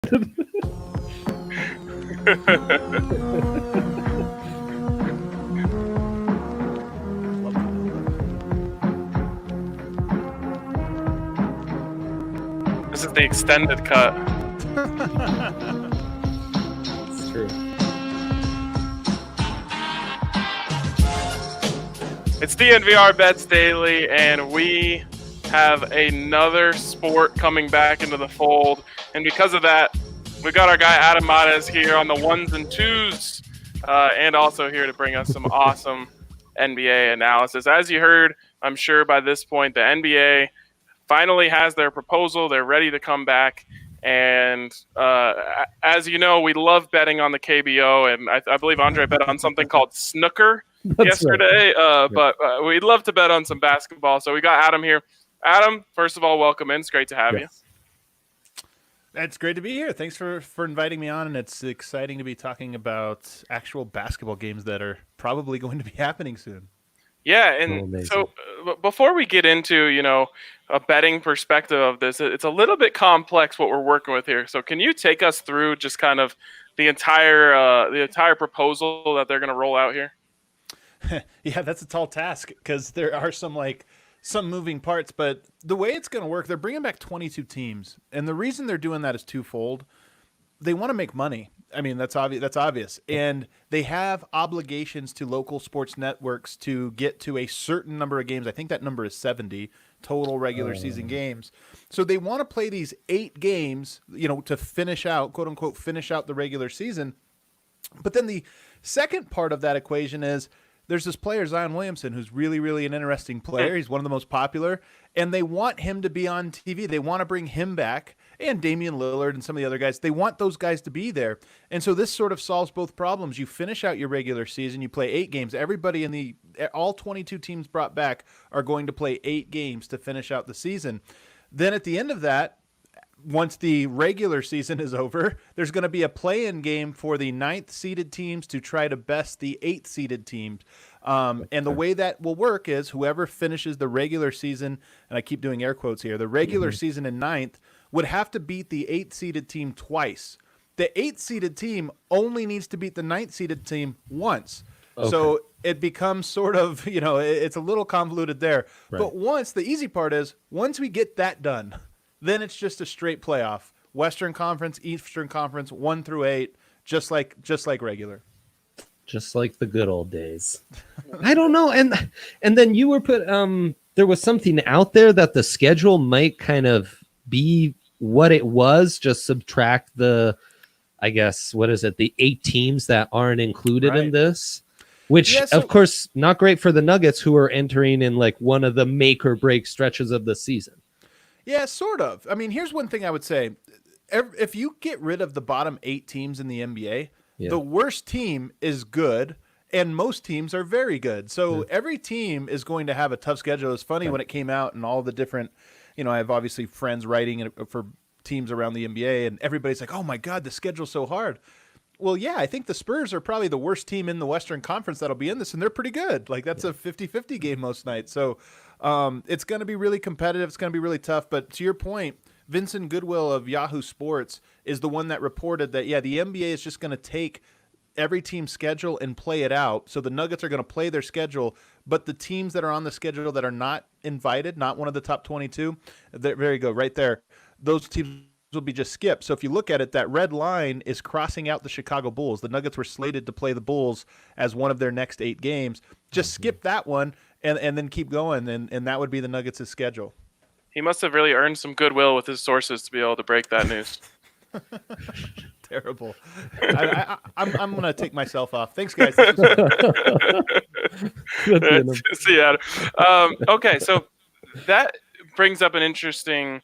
This is the extended cut. It's true. It's DNVR Bets Daily, and we have another sport coming back into the fold. And because of that, we've got our guy Adam Mares here on the ones and twos, and also here to bring us some awesome NBA analysis. As you heard, I'm sure by this point, the NBA finally has their proposal. They're ready to come back. And as you know, we love betting on the KBO, and I believe Andre bet on something called snooker yesterday. Right. But we'd love to bet on some basketball. So we got Adam here. Adam, first of all, welcome in. It's great to have you. It's great to be here. Thanks for inviting me on, and it's exciting to be talking about actual basketball games that are probably going to be happening soon. Yeah, and so before we get into, a betting perspective of this, it's a little bit complex what we're working with here. So can you take us through just kind of the entire proposal that they're going to roll out here? Yeah, that's a tall task because there are some moving parts, but the way it's going to work, they're bringing back 22 teams, and the reason they're doing that is twofold. They want to make money. I mean, that's obvious. And they have obligations to local sports networks to get to a certain number of games. I think that number is 70 total regular season games. So they want to play these 8 games, to finish out, quote unquote, finish out the regular season. But then the second part of that equation is there's this player, Zion Williamson, who's really, really an interesting player. He's one of the most popular, and they want him to be on TV. They want to bring him back, and Damian Lillard and some of the other guys. They want those guys to be there. And so this sort of solves both problems. You finish out your regular season, you play 8 games. Everybody all 22 teams brought back are going to play 8 games to finish out the season. Then at the end of that, once the regular season is over, there's going to be a play-in game for the 9th seeded teams to try to best the 8th seeded teams. And the way that will work is whoever finishes the regular season, and I keep doing air quotes here, the regular season in 9th would have to beat the 8th seeded team twice. The 8th seeded team only needs to beat the 9th seeded team once. Okay. So it becomes sort of, it's a little convoluted there. Right. But the easy part is once we get that done, then it's just a straight playoff. Western Conference, Eastern Conference, 1 through 8, just like regular. Just like the good old days. I don't know. And then you were there was something out there that the schedule might kind of be what it was, just subtract the 8 teams that aren't included in this. Which, of course, not great for the Nuggets, who are entering in one of the make or break stretches of the season. Yeah, sort of. I mean, here's one thing I would say. If you get rid of the bottom 8 teams in the NBA, the worst team is good, and most teams are very good. So every team is going to have a tough schedule. It's funny when it came out and all the different, I have obviously friends writing for teams around the NBA, and everybody's like, oh, my God, the schedule's so hard. Well, yeah, I think the Spurs are probably the worst team in the Western Conference that'll be in this, and they're pretty good. That's a 50-50 game most nights. So it's going to be really competitive. It's going to be really tough. But to your point, Vincent Goodwill of Yahoo Sports is the one that reported that, the NBA is just going to take every team's schedule and play it out. So the Nuggets are going to play their schedule, but the teams that are on the schedule that are not invited, not one of the top 22, there you go, right there, those teams will be just skipped. So if you look at it, that red line is crossing out the Chicago Bulls. The Nuggets were slated to play the Bulls as one of their next 8 games. Just skip that one and then keep going, and that would be the Nuggets' schedule. He must have really earned some goodwill with his sources to be able to break that news. Terrible. I'm going to take myself off. Thanks, guys. See you, Adam. Okay, so that brings up an interesting,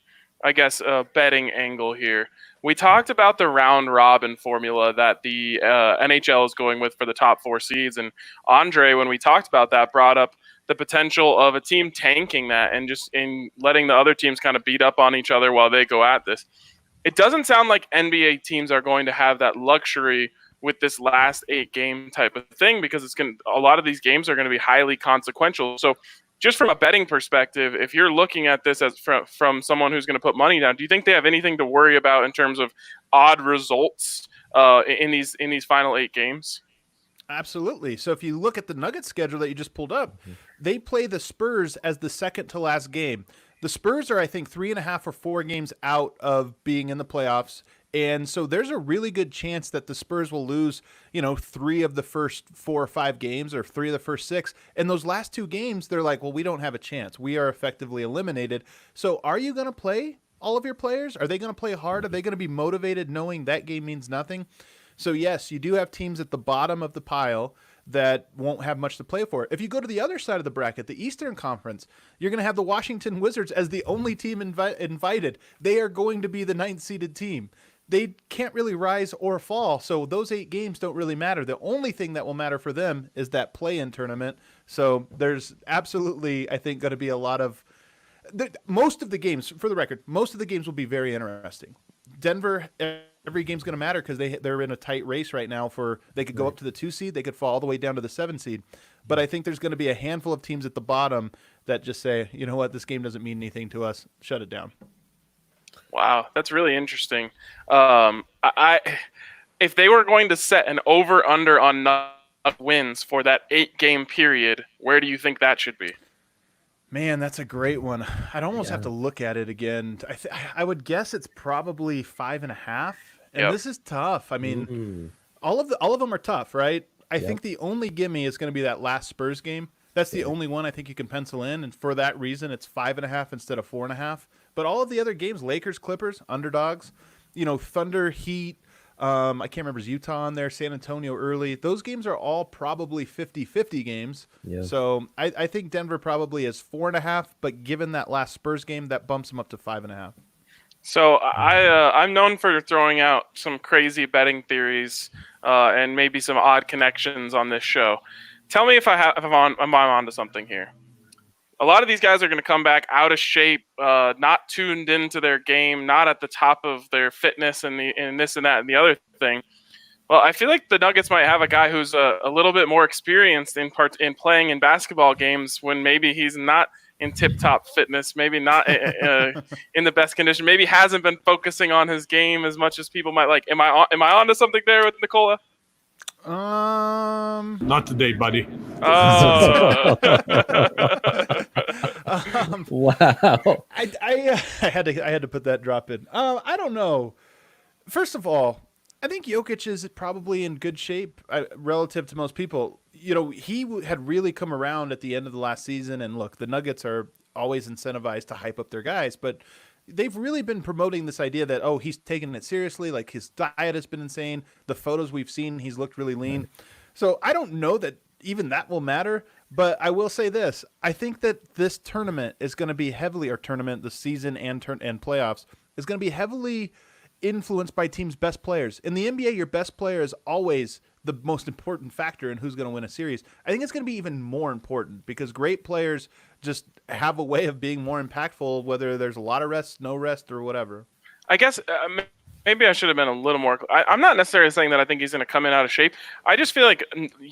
betting angle here. We talked about the round robin formula that the NHL is going with for the top 4 seeds, and Andre, when we talked about that, brought up the potential of a team tanking that and just in letting the other teams kind of beat up on each other while they go at this. It doesn't sound like NBA teams are going to have that luxury with this last 8 game type of thing, because a lot of these games are going to be highly consequential. So just from a betting perspective, if you're looking at this as from someone who's going to put money down, do you think they have anything to worry about in terms of odd results in these final 8 games? Absolutely. So if you look at the Nuggets schedule that you just pulled up, they play the Spurs as the second to last game. The Spurs are, I think, 3.5 or 4 games out of being in the playoffs. And so there's a really good chance that the Spurs will lose, 3 of the first 4 or 5 games or 3 of the first 6. And those last 2 games, they're like, well, we don't have a chance. We are effectively eliminated. So are you going to play all of your players? Are they going to play hard? Are they going to be motivated knowing that game means nothing? So, yes, you do have teams at the bottom of the pile that won't have much to play for. If you go to the other side of the bracket, the Eastern Conference, you're going to have the Washington Wizards as the only team invited. They are going to be the 9th-seeded team. They can't really rise or fall, so those 8 games don't really matter. The only thing that will matter for them is that play-in tournament. So there's absolutely, I think, going to be a lot of – most of the games, for the record, most of the games will be very interesting. Denver – every game's going to matter because they're in a tight race right now they could go up to the 2 seed, they could fall all the way down to the 7 seed. But I think there's going to be a handful of teams at the bottom that just say, you know what, this game doesn't mean anything to us. Shut it down. Wow, that's really interesting. If they were going to set an over/under on wins for that 8-game period, where do you think that should be? Man, that's a great one. I'd almost have to look at it again. I would guess it's probably 5.5. And this is tough. I mean, all of them are tough, right? I think the only gimme is going to be that last Spurs game. That's the only one I think you can pencil in, and for that reason, it's 5.5 instead of 4.5. But all of the other games, Lakers, Clippers, underdogs, Thunder, Heat, I can't remember, is Utah on there, San Antonio early. Those games are all probably 50-50 games. Yeah. So I think Denver probably is 4.5, but given that last Spurs game, that bumps them up to 5.5. So I'm known for throwing out some crazy betting theories and maybe some odd connections on this show. Tell me if I'm onto something here. A lot of these guys are going to come back out of shape, not tuned into their game, not at the top of their fitness and this and that and the other thing. Well, I feel like the Nuggets might have a guy who's a little bit more experienced in playing in basketball games when maybe he's not in tip-top fitness, maybe not in the best condition, maybe hasn't been focusing on his game as much as people might like. Am I onto something there with Nikola? Not today, buddy. Oh. Wow. I had to put that drop in. I don't know. First of all, I think Jokic is probably in good shape relative to most people. He had really come around at the end of the last season, and look, the Nuggets are always incentivized to hype up their guys, but they've really been promoting this idea that, he's taking it seriously. Like, his diet has been insane. The photos we've seen, he's looked really lean. Right. So I don't know that even that will matter, but I will say this. I think that this tournament is going to be the season and playoffs is going to be heavily influenced by teams' best players. In the NBA, your best player is always the most important factor in who's going to win a series. I think it's going to be even more important because great players just have a way of being more impactful, whether there's a lot of rest, no rest, or whatever. I guess maybe I should have been a little more. I'm not necessarily saying that I think he's going to come in out of shape. I just feel like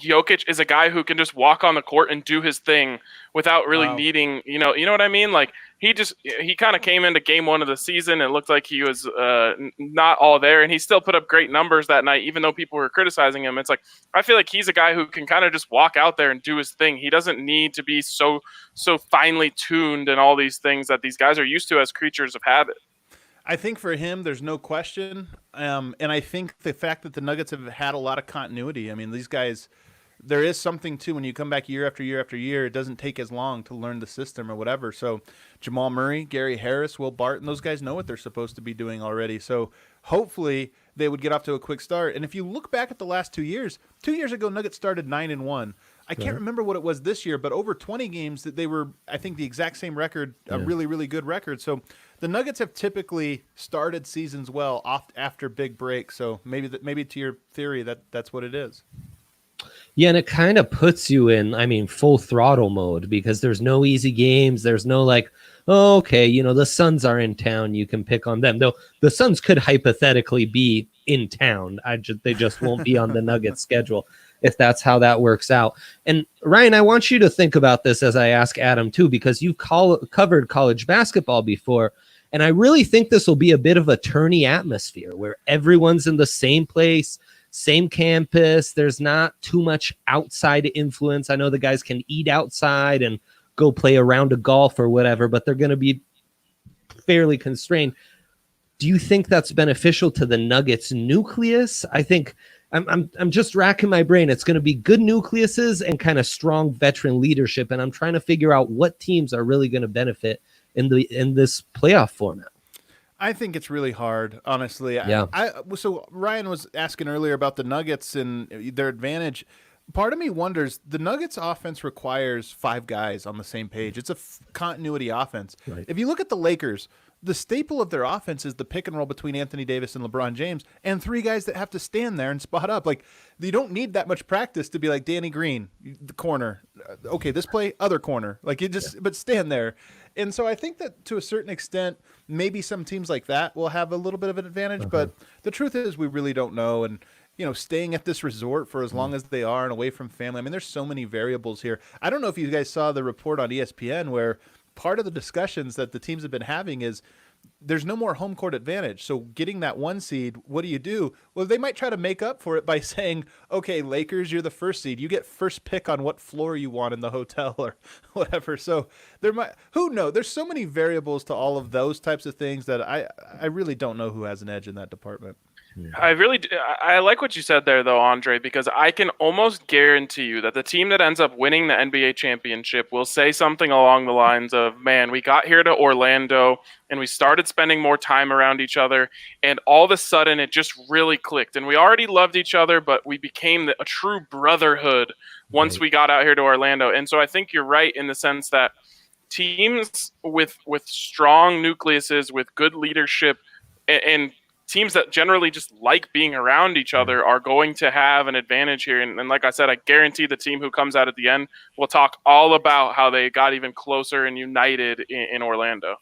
Jokic is a guy who can just walk on the court and do his thing without really needing, you know what I mean? Like he kind of came into game 1 of the season and it looked like he was not all there, and he still put up great numbers that night, even though people were criticizing him. It's like, I feel like he's a guy who can kind of just walk out there and do his thing. He doesn't need to be so finely tuned and all these things that these guys are used to as creatures of habit. I think for him, there's no question. And I think the fact that the Nuggets have had a lot of continuity. I mean, these guys, there is something too, when you come back year after year after year, it doesn't take as long to learn the system or whatever. So Jamal Murray, Gary Harris, Will Barton, those guys know what they're supposed to be doing already. So hopefully they would get off to a quick start. And if you look back at the last 2 years, 2 years ago, Nuggets started 9-1. I can't remember what it was this year, but over 20 games that they were, I think, the exact same record, a really, really good record. So the Nuggets have typically started seasons well after big breaks. So maybe to your theory, that's what it is. Yeah, and it kind of puts you in, full throttle mode because there's no easy games. There's no the Suns are in town. You can pick on them. Though the Suns could hypothetically be in town. They just won't be on the Nuggets schedule if that's how that works out. And Ryan, I want you to think about this as I ask Adam too, because you've covered college basketball before. And I really think this will be a bit of a tourney atmosphere where everyone's in the same place, same campus. There's not too much outside influence. I know the guys can eat outside and go play a round of golf or whatever, but they're going to be fairly constrained. Do you think that's beneficial to the Nuggets nucleus? I think I'm just racking my brain. It's going to be good nucleuses and kind of strong veteran leadership, and I'm trying to figure out what teams are really going to benefit in this playoff format. I think it's really hard, honestly. Yeah. So Ryan was asking earlier about the Nuggets and their advantage. Part of me wonders, the Nuggets offense requires 5 guys on the same page. It's a continuity offense. Right. If you look at the Lakers, the staple of their offense is the pick and roll between Anthony Davis and LeBron James, and 3 guys that have to stand there and spot up. Like, you don't need that much practice to be like Danny Green, the corner. Okay, this play, other corner. Like, you just, but stand there. And so I think that to a certain extent, maybe some teams like that will have a little bit of an advantage, but the truth is we really don't know. And, you know, staying at this resort for as long as they are and away from family, I mean, there's so many variables here. I don't know if you guys saw the report on ESPN where part of the discussions that the teams have been having is there's no more home court advantage. So getting that 1 seed, what do? Well, they might try to make up for it by saying, okay, Lakers, you're the 1st seed. You get first pick on what floor you want in the hotel or whatever. So there might, who knows? There's so many variables to all of those types of things that I really don't know who has an edge in that department. I like what you said there, though, Andre, because I can almost guarantee you that the team that ends up winning the NBA championship will say something along the lines of, man, we got here to Orlando and we started spending more time around each other, and all of a sudden it just really clicked. And we already loved each other, but we became a true brotherhood once we got out here to Orlando. And so I think you're right in the sense that teams with strong nucleuses, with good leadership, and teams that generally just like being around each other are going to have an advantage here. And like I said, I guarantee the team who comes out at the end will talk all about how they got even closer and united in Orlando.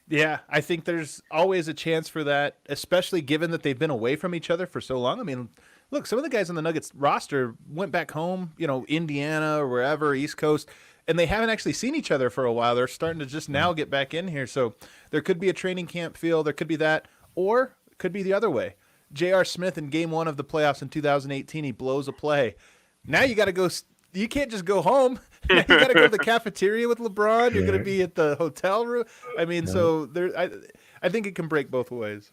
Yeah, I think there's always a chance for that, especially given that they've been away from each other for so long. I mean, look, some of the guys on the Nuggets roster went back home, you know, Indiana or wherever, East Coast, and they haven't actually seen each other for a while. They're starting to just now get back in here. So there could be a training camp feel. There could be that. Or it could be the other way. J.R. Smith in Game 1 of the playoffs in 2018, he blows a play. Now you got to go. You can't just go home. Now you got to go to the cafeteria with LeBron. You're going to be at the hotel room. I mean, so there. I think it can break both ways.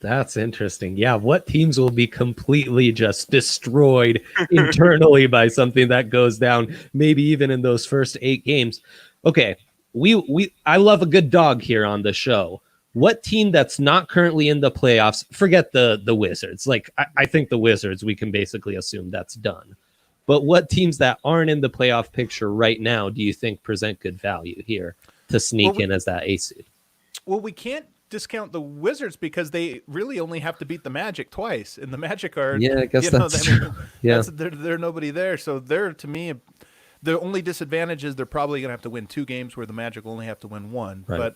That's interesting. Yeah, what teams will be completely just destroyed internally by something that goes down, maybe even in those first 8 games. Okay, I love a good dog here on the show. What team that's not currently in the playoffs, forget the Wizards. Like, I think the Wizards, we can basically assume that's done. But what teams that aren't in the playoff picture right now do you think present good value here to sneak in as that 8 seed? Well, we can't discount the Wizards because they really only have to beat the Magic twice. And the Magic are... Yeah, I guess that's true. Yeah. They're nobody there. So they're, to me, the only disadvantage is they're probably going to have to win 2 games where the Magic only have to win 1. Right.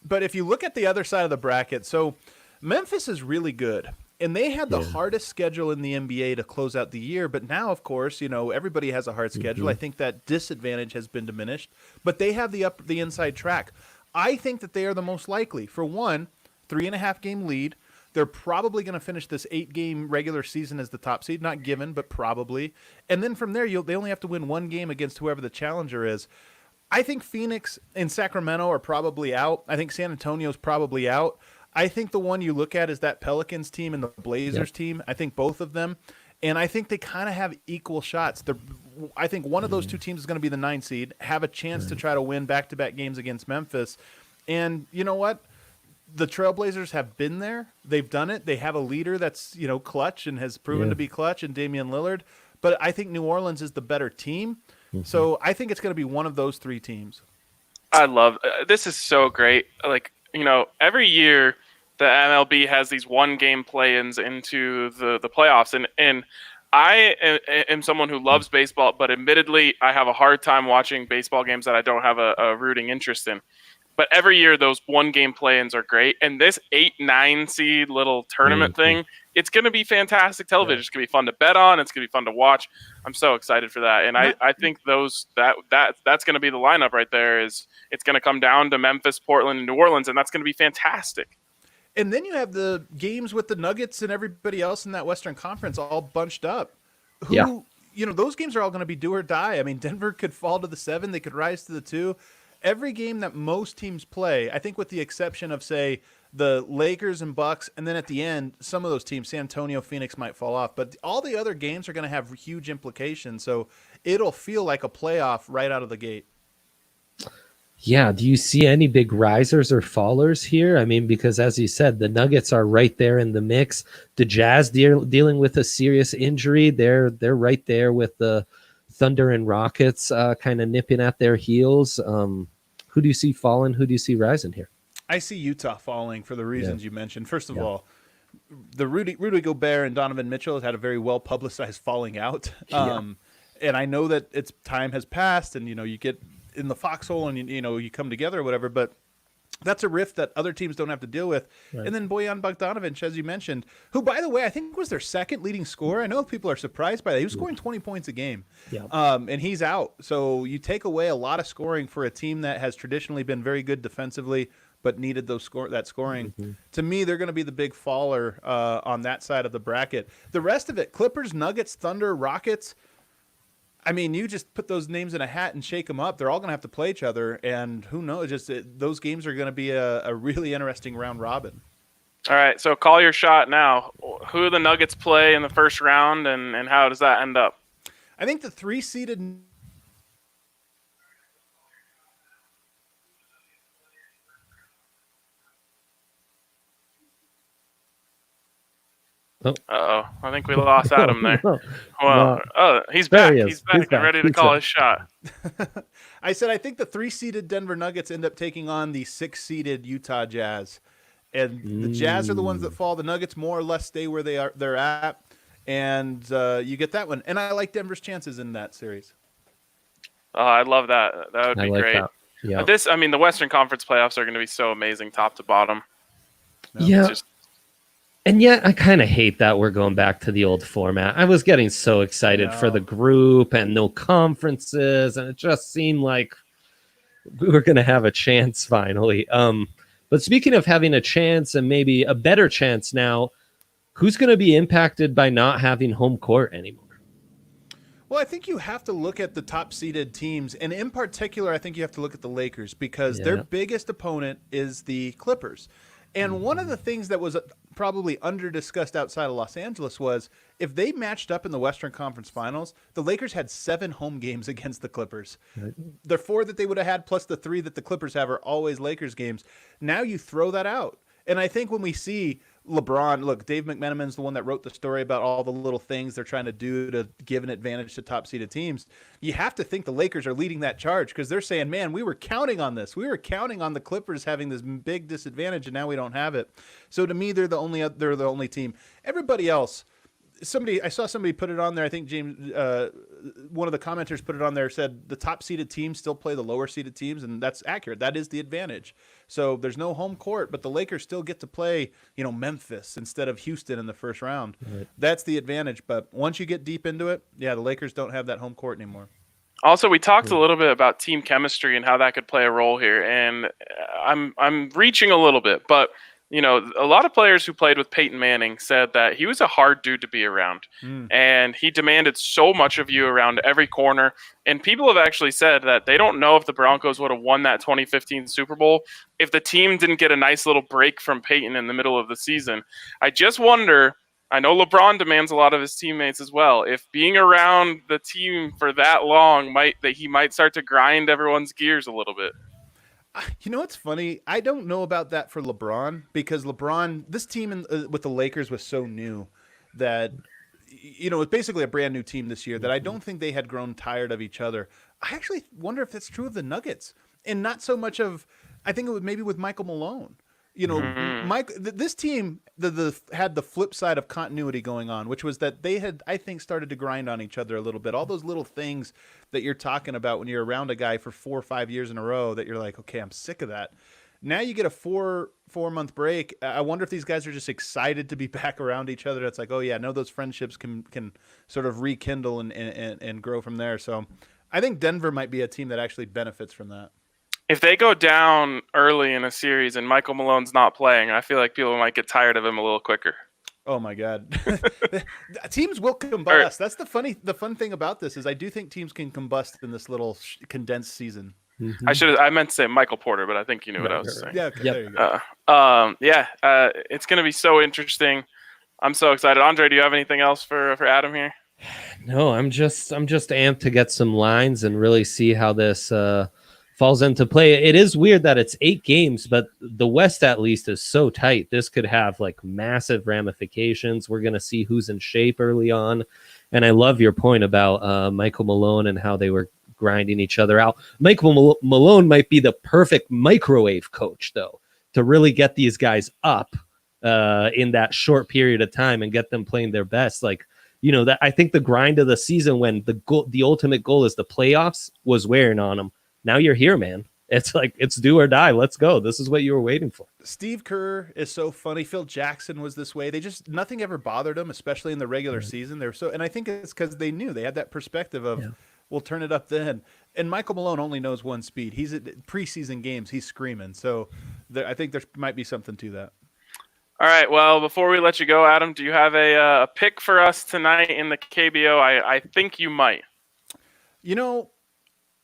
But if you look at the other side of the bracket, so Memphis is really good, and they had the hardest schedule in the NBA to close out the year. But now, of course, you know, everybody has a hard schedule. I think that disadvantage has been diminished, but they have the inside track. I think that they are the most likely. For one, 3.5 game lead. They're probably going to finish this 8-game regular season as the top seed, not given, but probably. And then from there, they only have to win 1 game against whoever the challenger is. I think Phoenix and Sacramento are probably out. I think San Antonio's probably out. I think the one you look at is that Pelicans team and the Blazers team. I think both of them. And I think they kind of have equal shots. I think one of those 2 teams is going to be the 9 seed, have a chance to try to win back-to-back games against Memphis. And you know what? The Trailblazers have been there. They've done it. They have a leader that's, you know, clutch and has proven to be clutch in Damian Lillard. But I think New Orleans is the better team. So I think it's going to be one of those 3 teams. I love this is so great. Like, you know, every year the MLB has these 1-game play-ins into the playoffs, and I am someone who loves baseball, but admittedly I have a hard time watching baseball games that I don't have a rooting interest in. But every year, those 1-game play-ins are great. And this 8-9 seed little tournament thing, it's going to be fantastic television. It's going to be fun to bet on. It's going to be fun to watch. I'm so excited for that. And I think that's going to be the lineup right there. Is it's going to come down to Memphis, Portland, and New Orleans, and that's going to be fantastic. And then you have the games with the Nuggets and everybody else in that Western Conference all bunched up. Those games are all going to be do or die. I mean, Denver could fall to the 7. They could rise to the 2. Every game that most teams play, I think with the exception of, say, the Lakers and Bucks, and then at the end, some of those teams, San Antonio, Phoenix might fall off. But all the other games are going to have huge implications. So it'll feel like a playoff right out of the gate. Yeah. Do you see any big risers or fallers here? I mean, because as you said, the Nuggets are right there in the mix. The Jazz dealing with a serious injury. They're right there with the Thunder and Rockets kind of nipping at their heels. Who do you see falling? Who do you see rising here? I see Utah falling for the reasons you mentioned. First of all, the Rudy Gobert and Donovan Mitchell has had a very well-publicized falling out. And I know that its time has passed and, you get in the foxhole and, you come together or whatever, but that's a rift that other teams don't have to deal with. Right. And then Bojan Bogdanovic, as you mentioned, who, by the way, I think was their second leading scorer. I know people are surprised by that. He was scoring 20 points a game, and he's out. So you take away a lot of scoring for a team that has traditionally been very good defensively but needed that scoring. Mm-hmm. To me, they're going to be the big faller on that side of the bracket. The rest of it, Clippers, Nuggets, Thunder, Rockets, I mean, you just put those names in a hat and shake them up. They're all going to have to play each other, and who knows? Those games are going to be a really interesting round robin. All right, so call your shot now. Who do the Nuggets play in the first round, and how does that end up? I think the 3-seeded I think we lost Adam there. Well, he's back. He's back and ready to call his shot. I said I think the 3-seeded Denver Nuggets end up taking on the 6-seeded Utah Jazz, and the Jazz are the ones that fall. The Nuggets more or less stay where they're at, and you get that one. And I like Denver's chances in that series. Oh, I love that. That would be great. Yeah. The Western Conference playoffs are going to be so amazing, top to bottom. And yet, I kind of hate that we're going back to the old format. I was getting so excited for the group and no conferences, and it just seemed like we were going to have a chance finally. But speaking of having a chance and maybe a better chance now, who's going to be impacted by not having home court anymore? Well, I think you have to look at the top-seeded teams, and in particular, I think you have to look at the Lakers because their biggest opponent is the Clippers. And one of the things that was probably under-discussed outside of Los Angeles was if they matched up in the Western Conference Finals, the Lakers had 7 home games against the Clippers. Right. The 4 that they would have had plus the 3 that the Clippers have are always Lakers games. Now you throw that out. And I think when we see LeBron, look, Dave McMenamin's the one that wrote the story about all the little things they're trying to do to give an advantage to top-seeded teams. You have to think the Lakers are leading that charge because they're saying, man, we were counting on this. We were counting on the Clippers having this big disadvantage, and now we don't have it. So to me, they're the only team. Everybody else, I saw somebody put it on there. I think James, one of the commenters put it on there, said the top-seeded teams still play the lower-seeded teams, and that's accurate. That is the advantage. So there's no home court, but the Lakers still get to play, Memphis instead of Houston in the first round. Right. That's the advantage. But once you get deep into it, the Lakers don't have that home court anymore. Also, we talked a little bit about team chemistry and how that could play a role here, and I'm reaching a little bit, but a lot of players who played with Peyton Manning said that he was a hard dude to be around, and he demanded so much of you around every corner. And people have actually said that they don't know if the Broncos would have won that 2015 Super Bowl if the team didn't get a nice little break from Peyton in the middle of the season. I just wonder, I know LeBron demands a lot of his teammates as well, if being around the team for that long he might start to grind everyone's gears a little bit. You know what's funny? I don't know about that for LeBron because this team with the Lakers was so new that, it's basically a brand new team this year that I don't think they had grown tired of each other. I actually wonder if that's true of the Nuggets and not so much of, I think it was maybe with Michael Malone. You know, Mhm. this team had the flip side of continuity going on, which was that they had, I think, started to grind on each other a little bit. All those little things that you're talking about when you're around a guy for 4 or 5 years in a row that you're like, okay, I'm sick of that. Now you get a 4-month break. I wonder if these guys are just excited to be back around each other. It's like, oh yeah, no, those friendships can sort of rekindle and grow from there. So I think Denver might be a team that actually benefits from that. If they go down early in a series and Michael Malone's not playing, I feel like people might get tired of him a little quicker. Oh my God, teams will combust. That's the fun thing about this is I do think teams can combust in this little condensed season. Mhm. I meant to say Michael Porter, but I think you knew what I was saying. Yeah, okay, Yep. there you go. It's going to be so interesting. I'm so excited. Andre, do you have anything else for Adam here? No, I'm just amped to get some lines and really see how this falls into play. It is weird that it's 8 games, but the West at least is so tight. This could have like massive ramifications. We're going to see who's in shape early on. And I love your point about Michael Malone and how they were grinding each other out. Michael Malone might be the perfect microwave coach, though, to really get these guys up in that short period of time and get them playing their best. Like, that I think the grind of the season when the ultimate goal is the playoffs was wearing on them. Now you're here, man. It's like, it's do or die. Let's go. This is what you were waiting for. Steve Kerr is so funny. Phil Jackson was this way. Nothing ever bothered them, especially in the regular season. And I think it's because they knew they had that perspective of, we'll turn it up then. And Michael Malone only knows one speed. He's at preseason games. He's screaming. So I think there might be something to that. All right. Well, before we let you go, Adam, do you have a pick for us tonight in the KBO? I think you might.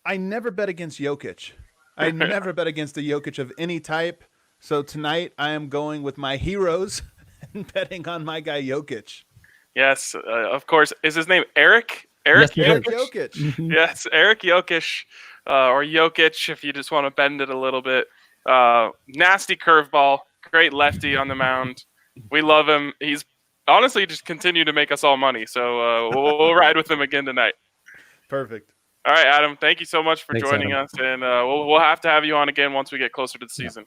I never bet against Jokic. I never bet against a Jokic of any type. So tonight I am going with my heroes and betting on my guy Jokic. Yes, of course. Is his name Eric? Eric Yes, Jokic? Yes, Eric Jokic, or Jokic if you just want to bend it a little bit. Nasty curveball. Great lefty on the mound. We love him. He's honestly just continued to make us all money. So we'll ride with him again tonight. Perfect. All right, Adam. Thank you so much for Thanks, joining Adam. us, and we'll have to have you on again once we get closer to the season.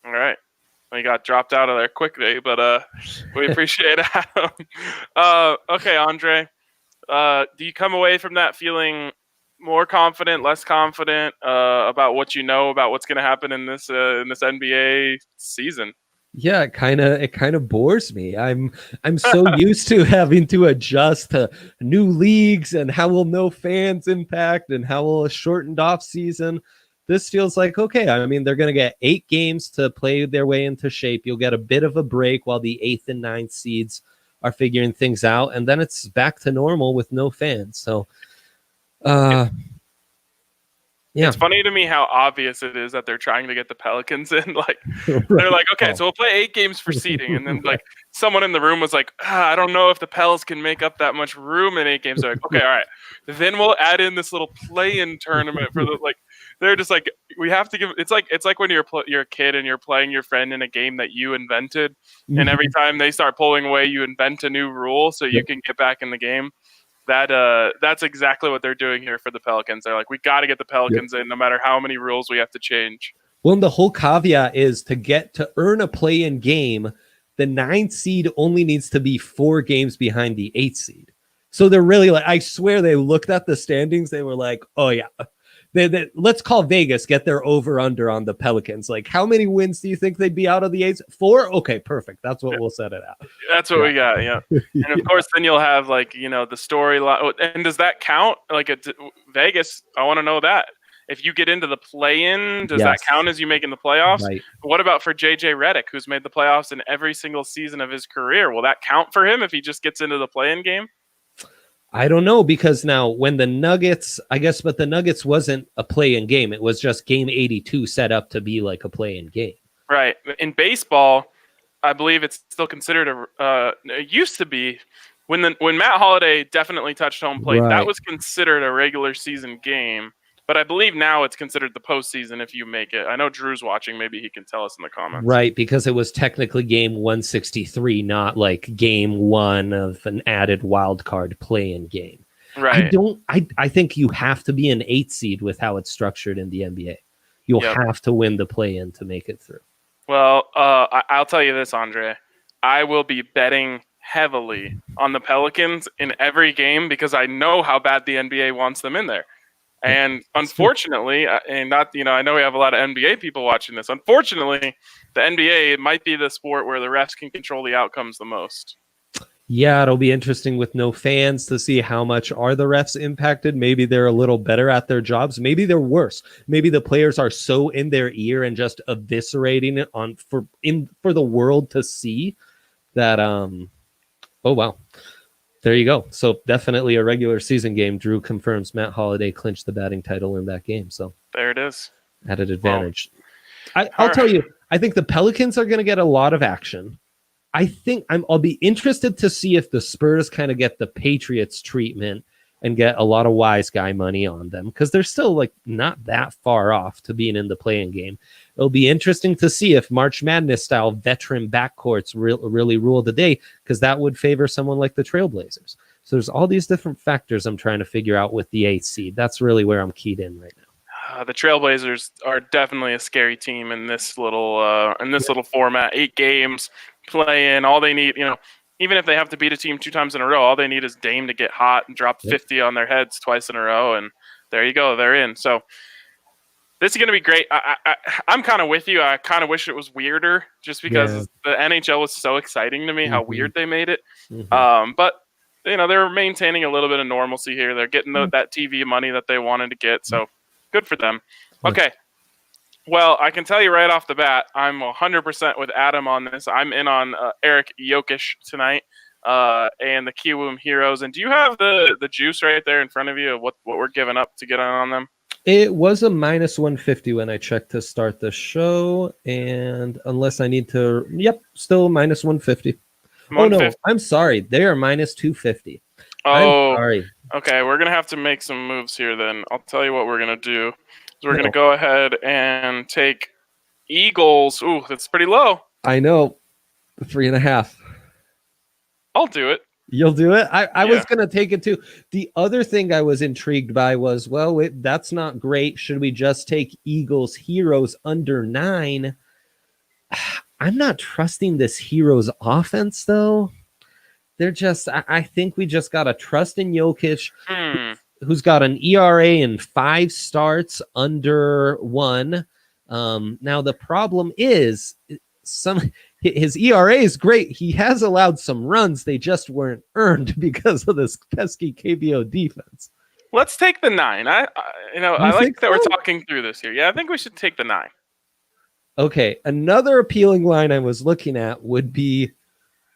All right. We got dropped out of there quickly, but we appreciate it, Adam. Okay, Andre. Do you come away from that feeling more confident, less confident about what you know about what's going to happen in this NBA season? Yeah, it kind of bores me. I'm so used to having to adjust to new leagues and how will no fans impact and how will a shortened off season. This feels like, okay, I mean, they're going to get 8 games to play their way into shape. You'll get a bit of a break while the 8th and 9th seeds are figuring things out, and then it's back to normal with no fans. So yeah. It's funny to me how obvious it is that they're trying to get the Pelicans in. Like, they're like, okay, so we'll play 8 games for seeding. And then, like, someone in the room was like, I don't know if the Pels can make up that much room in 8 games. They're like, okay, all right. Then we'll add in this little play-in tournament for the, like, they're just like, we have to give, it's like when you're a kid and you're playing your friend in a game that you invented. And every time they start pulling away, you invent a new rule so you can get back in the game. That's exactly what they're doing here for the Pelicans. They're like, we got to get the Pelicans in no matter how many rules we have to change. Well, and the whole caveat is to earn a play-in game, the 9th seed only needs to be 4 games behind the 8th seed. So they're really like, I swear they looked at the standings. They were like, oh yeah, let's call Vegas, get their over-under on the Pelicans. Like, how many wins do you think they'd be out of the 8th? 4? Okay, perfect. That's what we'll set it out. That's what we got, yeah. And of course, then you'll have, like, the storyline. And does that count? Like, Vegas, I want to know that. If you get into the play-in, does that count as you making the playoffs? Right. What about for JJ Redick, who's made the playoffs in every single season of his career? Will that count for him if he just gets into the play-in game? I don't know, because now when the Nuggets, but the Nuggets wasn't a play-in game. It was just game 82 set up to be like a play-in game. Right. In baseball, I believe it's still considered it used to be when Matt Holliday definitely touched home plate, that was considered a regular season game. But I believe now it's considered the postseason if you make it. I know Drew's watching. Maybe he can tell us in the comments. Right, because it was technically game 163, not like game 1 of an added wild card play-in game. Right. I think you have to be an 8 seed with how it's structured in the NBA. You'll have to win the play-in to make it through. Well, I'll tell you this, Andre. I will be betting heavily on the Pelicans in every game because I know how bad the NBA wants them in there. And unfortunately, and not, I know we have a lot of NBA people watching this. Unfortunately, the NBA might be the sport where the refs can control the outcomes the most. Yeah, it'll be interesting with no fans to see how much are the refs impacted. Maybe they're a little better at their jobs. Maybe they're worse. Maybe the players are so in their ear and just eviscerating it for the world to see that oh wow. There you go. So definitely a regular season game. Drew confirms Matt Holliday clinched the batting title in that game. So there it is. Added advantage. I'll tell you, I think the Pelicans are going to get a lot of action. I think I'll be interested to see if the Spurs kind of get the Patriots treatment and get a lot of wise guy money on them because they're still like not that far off to being in the playing game. It'll be interesting to see if March Madness style veteran backcourts really rule the day because that would favor someone like the Trailblazers. So there's all these different factors I'm trying to figure out with the 8th seed. That's really where I'm keyed in right now. The Trailblazers are definitely a scary team in this little format. 8 games. Play in, all they need, even if they have to beat a team 2 times in a row, all they need is Dame to get hot and drop 50 on their heads twice in a row, and there you go, they're in. So this is going to be great. I'm kind of with you. I kind of wish it was weirder just because the NHL was so exciting to me, how weird they made it. But, they're maintaining a little bit of normalcy here. They're getting that TV money that they wanted to get, so good for them. Okay. Well, I can tell you right off the bat, I'm 100% with Adam on this. I'm in on Eric Jokic tonight and the Kiwoom Heroes. And do you have the juice right there in front of you of what we're giving up to get on them? It was a -150 when I checked to start the show. And unless I need to, still -150. Oh, no, I'm sorry. They are -250. Oh, I'm sorry. Okay, we're going to have to make some moves here then. I'll tell you what we're going to do. So we're going to go ahead and take Eagles. Ooh, that's pretty low. I know. 3.5. I'll do it. You'll do it? I was going to take it too. The other thing I was intrigued by was, that's not great. Should we just take Eagles Heroes under 9? I'm not trusting this Heroes offense, though. They're just, I think we just got to trust in Jokic. Who's got an ERA in 5 starts under 1. Now, the problem is his ERA is great. He has allowed some runs. They just weren't earned because of this pesky KBO defense. Let's take the 9. I like that we're talking through this here. Yeah, I think we should take the 9. Okay, another appealing line I was looking at would be,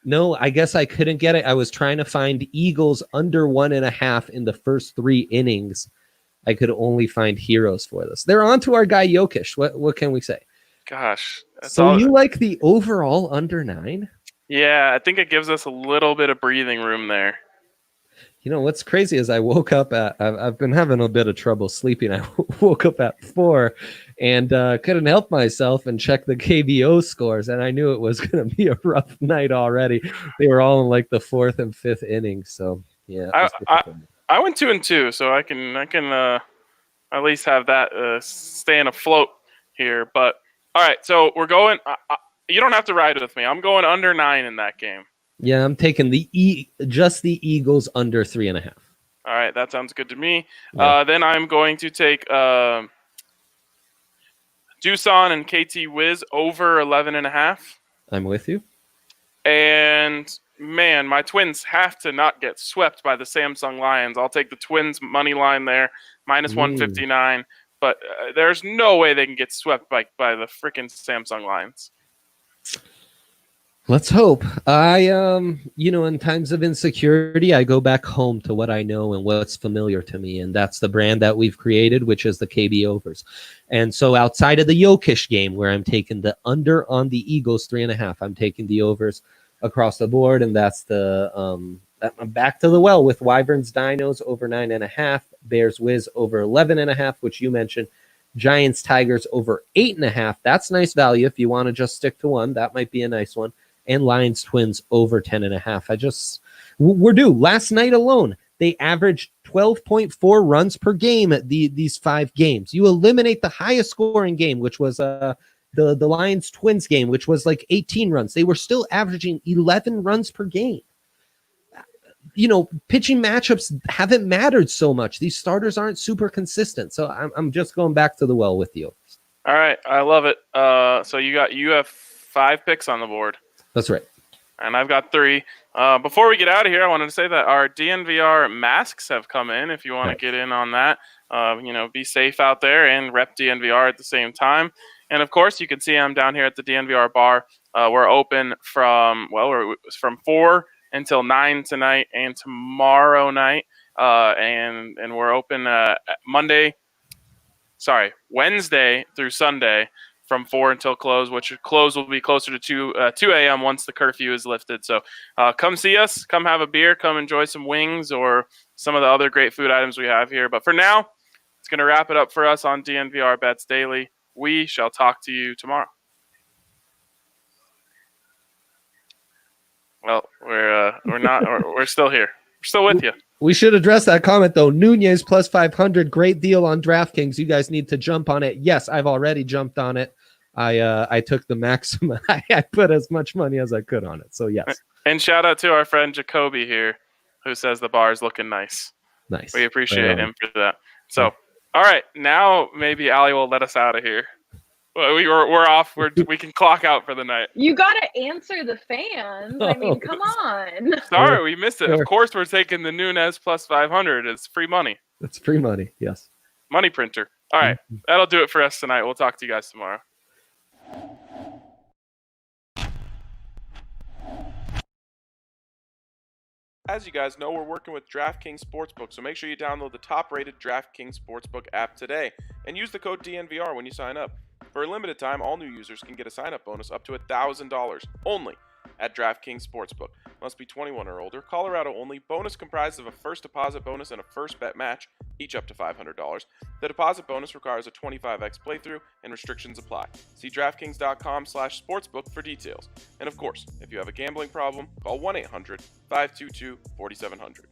no, I guess I couldn't get it. I was trying to find Eagles under 1.5 in the first 3 innings. I could only find Heroes for this. They're on to our guy Jokic. What can we say? Gosh. So you like the overall under 9? Yeah, I think it gives us a little bit of breathing room there. What's crazy is I woke up I've been having a bit of trouble sleeping. I woke up at 4 and couldn't help myself and check the KBO scores. And I knew it was going to be a rough night already. They were all in like the 4th and 5th innings. So, yeah. I went 2-2, so I can at least have that staying afloat here. But, all right, so we're going you don't have to ride with me. I'm going under 9 in that game. Yeah, I'm taking just the Eagles under 3.5. All right, that sounds good to me. Yeah. Then I'm going to take Doosan and KT Wiz over 11.5. I'm with you. And man, my Twins have to not get swept by the Samsung Lions. I'll take the Twins money line there, -159. But there's no way they can get swept by the freaking Samsung Lions. Let's hope. In times of insecurity, I go back home to what I know and what's familiar to me, and that's the brand that we've created, which is the KB overs. And so outside of the Jokic game, where I'm taking the under on the Eagles 3.5, I'm taking the overs across the board, and that's I'm back to the well with Wyverns Dinos over 9.5, Bears Wiz over 11.5, which you mentioned, Giants Tigers over 8.5. That's nice value if you want to just stick to one. That might be a nice one. And Lions Twins over 10.5. We're due. Last night alone, they averaged 12.4 runs per game at these 5 games. You eliminate the highest scoring game, which was the Lions Twins game, which was like 18 runs. They were still averaging 11 runs per game. Pitching matchups haven't mattered so much. These starters aren't super consistent. So I'm just going back to the well with you. All right, I love it. So you have 5 picks on the board. That's right. And I've got 3. Before we get out of here, I wanted to say that our DNVR masks have come in. If you want to get in on that, be safe out there and rep DNVR at the same time. And of course, you can see I'm down here at the DNVR bar. We're open from 4 until 9 tonight and tomorrow night. And we're open Wednesday through Sunday from 4 until close, which close will be closer to 2 a.m. once the curfew is lifted. So come see us, come have a beer, come enjoy some wings or some of the other great food items we have here. But for now, it's going to wrap it up for us on DNVR Bets Daily. We shall talk to you tomorrow. Well, we're still here. We're still with you. We should address that comment though. Nunez plus 500, great deal on DraftKings. You guys need to jump on it. Yes, I've already jumped on it. I took the maximum. I put as much money as I could on it. So yes. And shout out to our friend Jacoby here, who says the bar is looking nice. Nice. We appreciate him for that. So, all right, now maybe Allie will let us out of here. We're off. We can clock out for the night. You got to answer the fans. I mean, come on. Sorry, we missed it. Of course, we're taking the Nunez plus 500. It's free money. It's free money. Yes. Money printer. All right. That'll do it for us tonight. We'll talk to you guys tomorrow. As you guys know, we're working with DraftKings Sportsbook, so make sure you download the top-rated DraftKings Sportsbook app today and use the code DNVR when you sign up. For a limited time, all new users can get a sign-up bonus up to $1,000 only at DraftKings Sportsbook. Must be 21 or older. Colorado only. Bonus comprised of a first deposit bonus and a first bet match, each up to $500. The deposit bonus requires a 25x playthrough and restrictions apply. See DraftKings.com/sportsbook for details. And of course, if you have a gambling problem, call 1-800-522-4700.